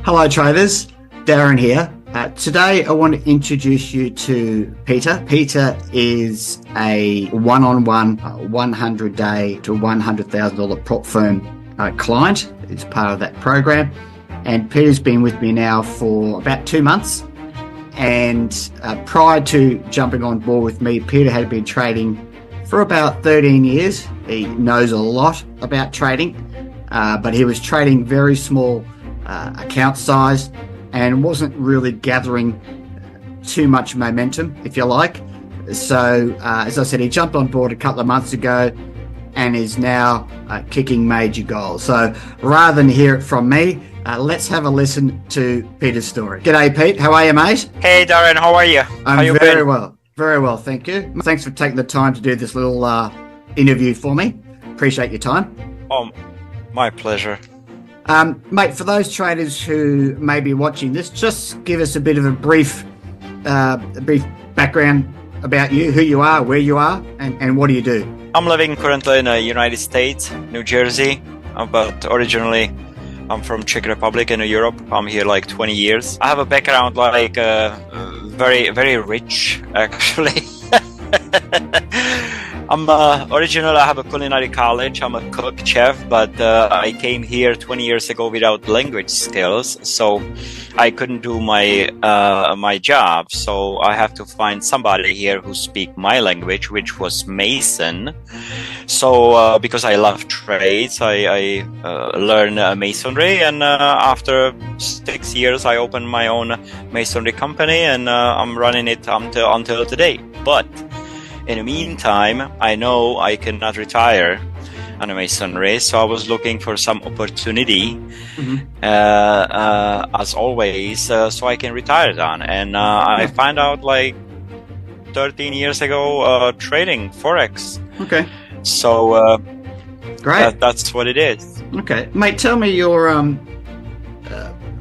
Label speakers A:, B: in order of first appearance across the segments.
A: Hello traders, Darren here. Today I want to introduce you to Peter. Peter is a one-on-one 100-day to $100,000 prop firm client. He's part of that program. And Peter's been with me now for about 2 months. And prior to jumping on board with me, Peter had been trading for about 13 years. He knows a lot about trading, but he was trading very small account size and wasn't really gathering too much momentum, if you like. So, as I said, he jumped on board a couple of months ago and is now kicking major goals. So rather than hear it from me, let's have a listen to Peter's story. G'day, Pete. How are you, mate?
B: Hey, Darren. How are you?
A: I'm very well. Very well, thank you. Thanks for taking the time to do this little interview for me. Appreciate your time.
B: Oh, my pleasure.
A: Mate, for those traders who may be watching this, just give us a bit of a brief background about you, who you are, where you are, and what do you do?
B: I'm living currently in the United States, New Jersey, but originally I'm from Czech Republic in Europe. I'm here like 20 years. I have a background like very, very rich, actually. I'm originally, I have a culinary college. I'm a cook, chef, but I came here 20 years ago without language skills, so I couldn't do my my job. So I have to find somebody here who speak my language, which was Mason. So because I love trades, I learned masonry, and after 6 years, I opened my own masonry company, and I'm running it until today. But in the meantime, I know I cannot retire on a masonry, so I was looking for some opportunity, as always, so I can retire on. And I found out like 13 years ago trading Forex.
A: Okay.
B: So
A: great.
B: That's what it is.
A: Okay. Mate, tell me your,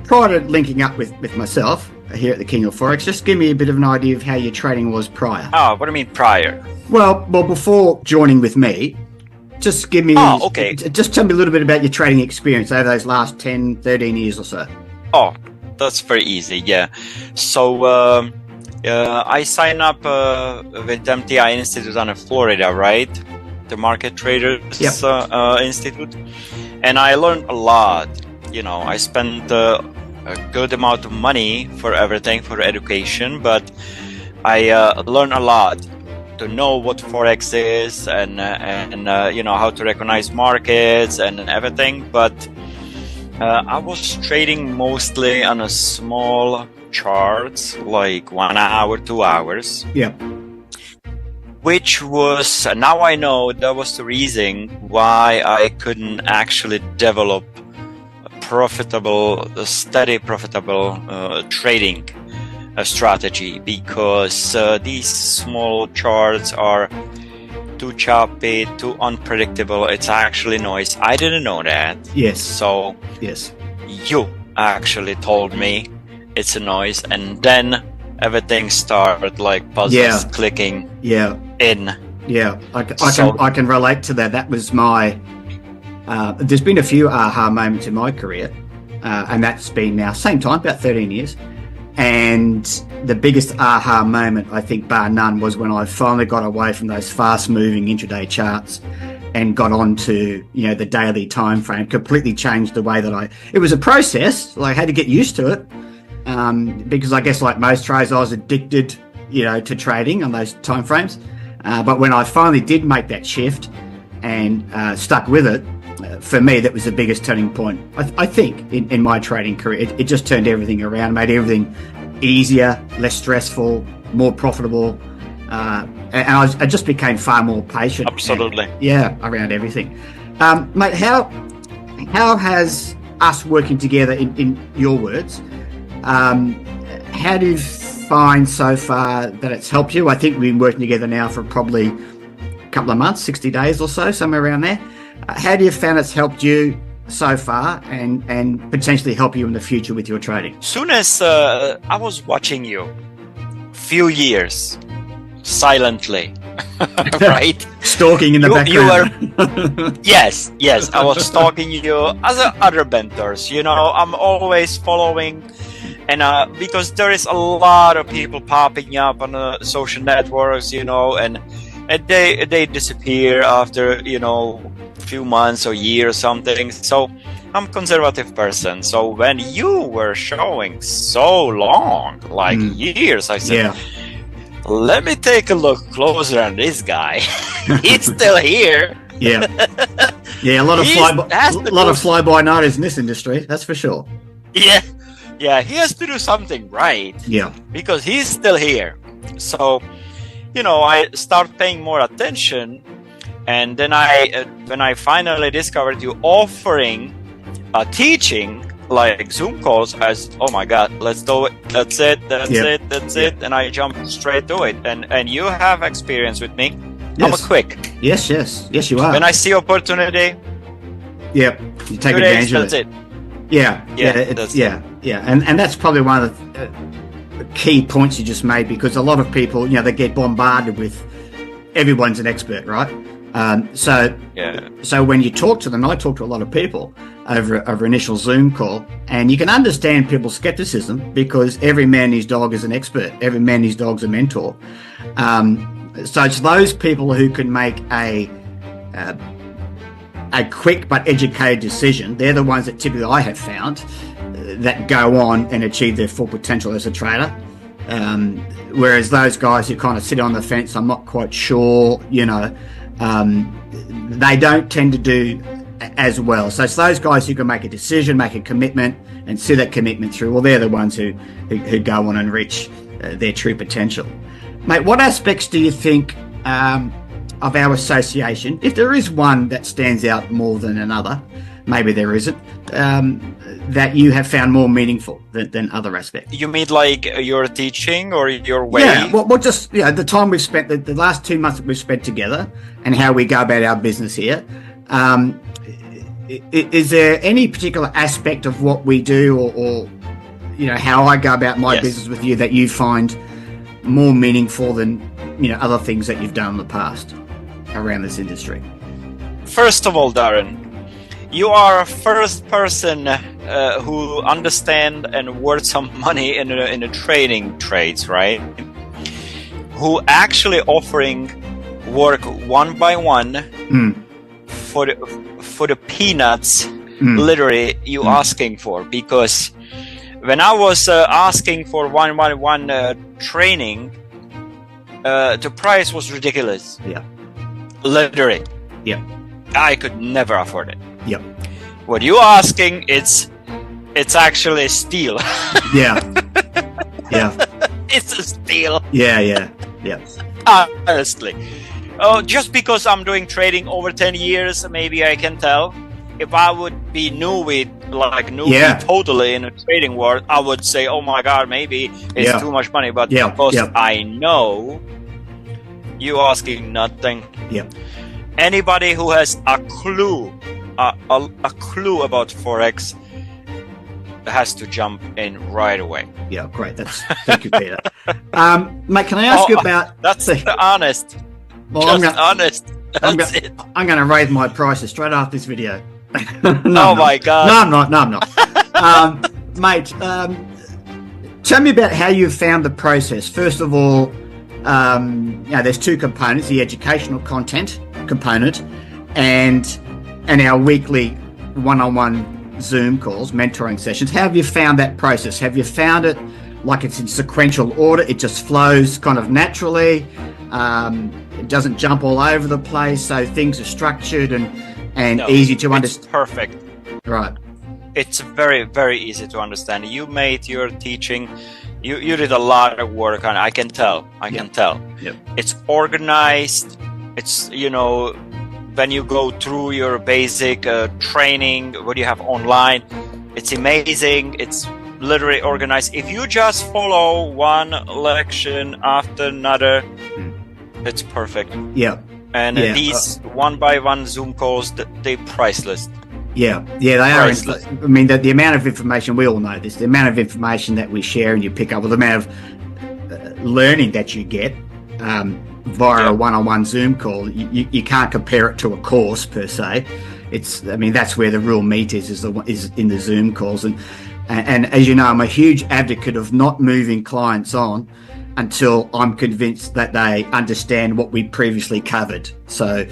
A: prior to linking up with myself, here at the King of Forex, just give me a bit of an idea of how your trading was prior.
B: Oh, what do you mean prior?
A: Well, before joining with me, just give me, just tell me a little bit about your trading experience over those last 10, 13 years or so.
B: Oh, that's very easy, yeah. So, I signed up with MTI Institute on Florida, right? The Market Traders Institute. And I learned a lot. You know, I spent a good amount of money for everything, for education, but I learned a lot to know what Forex is and you know, how to recognize markets and everything. But I was trading mostly on a small charts, like 1 hour, 2 hours.
A: Yeah.
B: Which was, now I know that was the reason why I couldn't actually develop steady profitable trading strategy, because these small charts are too choppy, too unpredictable. It's actually noise. I didn't know that.
A: Yes.
B: So
A: yes,
B: you actually told me it's a noise, and then everything started like puzzles clicking in. Yeah,
A: I can relate to that. That was my there's been a few aha moments in my career, and that's been now same time, about 13 years. And the biggest aha moment, I think, bar none, was when I finally got away from those fast-moving intraday charts and got onto, you know, the daily time frame. Completely changed the way that it was a process. I had to get used to it, because I guess like most traders, I was addicted, you know, to trading on those time frames. But when I finally did make that shift and stuck with it, for me, that was the biggest turning point, I think, in my trading career. It just turned everything around, made everything easier, less stressful, more profitable. And I just became far more patient.
B: Absolutely.
A: Around everything. Mate, how has us working together, in your words, how do you find so far that it's helped you? I think we've been working together now for probably a couple of months, 60 days or so, somewhere around there. How do you find it's helped you so far and potentially help you in the future with your trading?
B: Soon as I was watching you few years silently, right?
A: Stalking in the background.
B: Yes, I was stalking you as other mentors. I'm always following, and because there is a lot of people popping up on the social networks, and they disappear after few months or year or something. So I'm a conservative person. So when you were showing so long, like years, I said, let me take a look closer on this guy. He's still here.
A: Yeah, a lot of fly-by-nighters in this industry, that's for sure.
B: Yeah, he has to do something right.
A: Yeah,
B: because he's still here. So, I start paying more attention, and then when I finally discovered you offering teaching like Zoom calls, as oh my God, let's do it. That's it. And I jumped straight to it. And you have experience with me. Yes. I'm a quick.
A: Yes, you are.
B: When I see opportunity,
A: you take advantage of it.
B: That's it.
A: Yeah. And that's probably one of the key points you just made, because a lot of people, they get bombarded with everyone's an expert, right? So when you talk to them, I talk to a lot of people over initial Zoom call, and you can understand people's skepticism, because every man his dog is an expert, every man his dog's a mentor. So it's those people who can make a quick but educated decision. They're the ones that typically I have found that go on and achieve their full potential as a trader. Whereas those guys who kind of sit on the fence, I'm not quite sure, they don't tend to do as well. So it's those guys who can make a decision, make a commitment, and see that commitment through. Well, they're the ones who go on and reach their true potential. Mate, what aspects do you think of our association, if there is one that stands out more than another, maybe there isn't, that you have found more meaningful than other aspects?
B: You mean like your teaching or your way?
A: Yeah, well just the time we've spent, the last 2 months that we've spent together, and how we go about our business here. Is there any particular aspect of what we do, or how I go about my business with you, that you find more meaningful than other things that you've done in the past around this industry?
B: First of all, Darren, you are a first person who understand and worth some money in the trading trades, right? Who actually offering work one by one for the peanuts, literally you asking for. Because when I was asking for one training, the price was ridiculous.
A: Yeah,
B: literally.
A: Yeah,
B: I could never afford it.
A: Yep.
B: What you asking, it's actually a steal.
A: Yeah.
B: It's a steal.
A: Yeah.
B: Honestly. Oh, just because I'm doing trading over 10 years, maybe I can tell. If I would be newbie totally in a trading world, I would say, oh my God, maybe it's too much money. But because I know you asking nothing.
A: Yeah.
B: Anybody who has a clue about Forex has to jump in right away.
A: Yeah, great. Thank you, Peter. Mate, can I ask you about...
B: That's honest.
A: Well,
B: honest.
A: I'm going to raise my prices straight after this video.
B: My God.
A: No, I'm not. Mate, tell me about how you've found the process. First of all, there's two components: the educational content component and our weekly one-on-one Zoom calls, mentoring sessions. How have you found that process? Have you found it like it's in sequential order? It just flows kind of naturally. It doesn't jump all over the place, so things are structured and easy to understand.
B: It's perfect.
A: Right.
B: It's very, very easy to understand. You made your teaching. You did a lot of work on it. I can tell.
A: Yep.
B: It's organized. It's, when you go through your basic training, what you have online, it's amazing. It's literally organized. If you just follow one lection after another, it's perfect.
A: Yeah.
B: And these one-by-one Zoom calls, they're priceless.
A: Yeah, they are. I mean, the amount of information, we all know this, the amount of information that we share and you pick up, or the amount of learning that you get, via a one-on-one Zoom call. You can't compare it to a course per se. That's where the real meat is in the Zoom calls. And as you know, I'm a huge advocate of not moving clients on until I'm convinced that they understand what we previously covered. So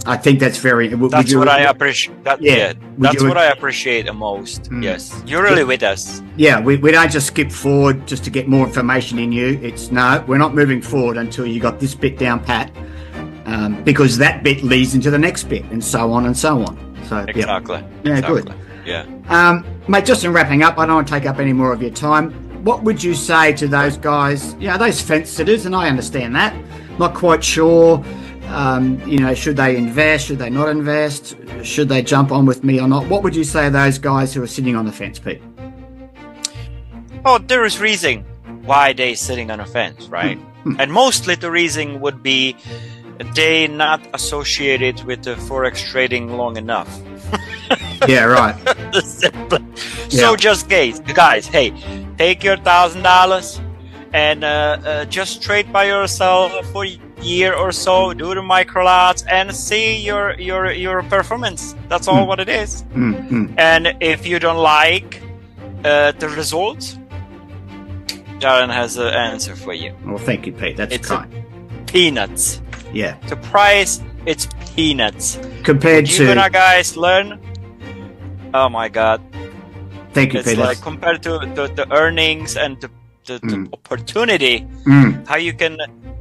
A: I think that's very.
B: That's what I appreciate. That's what I appreciate the most. Yes, you're really with us.
A: Yeah, we don't just skip forward just to get more information in you. No, we're not moving forward until you got this bit down pat, because that bit leads into the next bit, and so on and so on. So
B: exactly.
A: Yeah,
B: exactly.
A: good.
B: Yeah,
A: mate. Just in wrapping up, I don't want to take up any more of your time. What would you say to those guys? Those fence sitters, and I understand that. Not quite sure. Should they invest? Should they not invest? Should they jump on with me or not? What would you say to those guys who are sitting on the fence, Pete?
B: Oh, there is reason why they're sitting on a fence, right? And mostly the reason would be they not associated with the forex trading long enough.
A: Yeah, right.
B: So just guys, hey, take your $1,000 and just trade by yourself for a year or so, do the micro lots and see your performance. That's all what it is. And if you don't like the results, Darren has an answer for you.
A: Well, thank you, Pete. That's kind.
B: Peanuts.
A: Yeah.
B: The price, it's peanuts.
A: Compared to...
B: You're gonna guys learn. Oh my God.
A: Thank you,
B: It's
A: Pete.
B: like compared to the earnings and the opportunity, how you can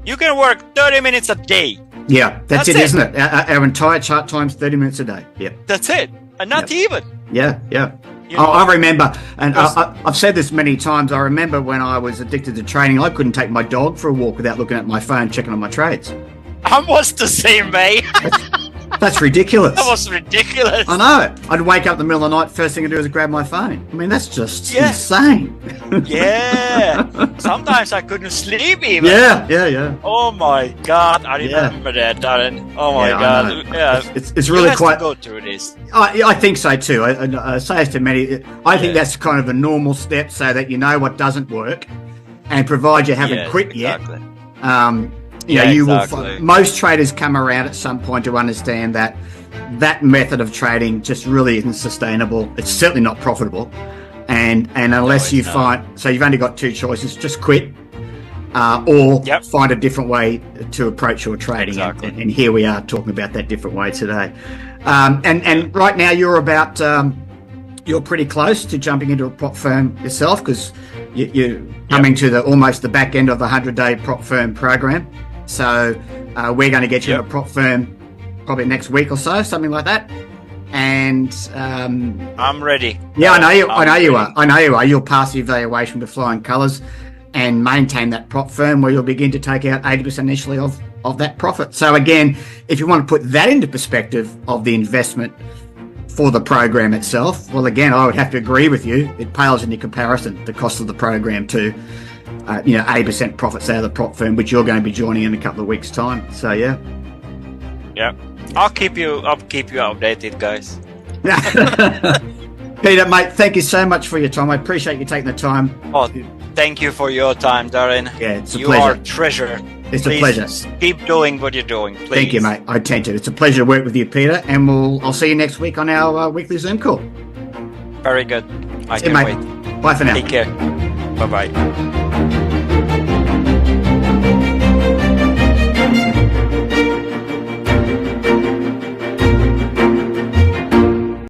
B: work 30 minutes a day.
A: Yeah, that's it, isn't it? Our entire chart time's 30 minutes a day. Yep.
B: That's it. And not even.
A: Yeah. I remember, and I've said this many times, I remember when I was addicted to trading, I couldn't take my dog for a walk without looking at my phone, checking on my trades.
B: I was the same, mate.
A: That's ridiculous.
B: That was ridiculous.
A: I know. I'd wake up in the middle of the night, first thing I'd do is grab my phone. I mean, that's just insane.
B: Yeah. Sometimes I couldn't sleep even.
A: Yeah.
B: Oh my God. I remember that, Darren. Oh my God. Yeah.
A: It's really quite...
B: to go through this.
A: I think so too. I say this to many. I think that's kind of a normal step so that you know what doesn't work, and provide you haven't quit yet. You will. Most traders come around at some point to understand that method of trading just really isn't sustainable. It's certainly not profitable, and unless you find, so you've only got two choices: just quit, or find a different way to approach your trading. And here we are talking about that different way today. And right now you're pretty close to jumping into a prop firm yourself, because you're coming to almost the back end of the 100-day prop firm program. So we're going to get you in a prop firm probably next week or so, something like that. And
B: I'm ready.
A: Yeah, I know you are. I know you are. You'll pass the evaluation with flying colours and maintain that prop firm where you'll begin to take out 80% initially of that profit. So again, if you want to put that into perspective of the investment for the program itself, well, again, I would have to agree with you. It pales into comparison, the cost of the program to 80% profits out of the prop firm, which you're going to be joining in a couple of weeks' time. So yeah.
B: I'll keep you updated, guys.
A: Peter, mate, thank you so much for your time. I appreciate you taking the time.
B: Oh, thank you for your time, Darren.
A: Yeah, it's a
B: pleasure.
A: pleasure.
B: You are a treasure.
A: It's a pleasure.
B: Keep doing what you're doing, please.
A: Thank you, mate. I tend to. It's a pleasure to work with you, Peter, and I'll see you next week on our weekly Zoom call.
B: Very good. I
A: see you,
B: can't
A: mate.
B: wait.
A: Bye for now.
B: Take care. Bye-bye.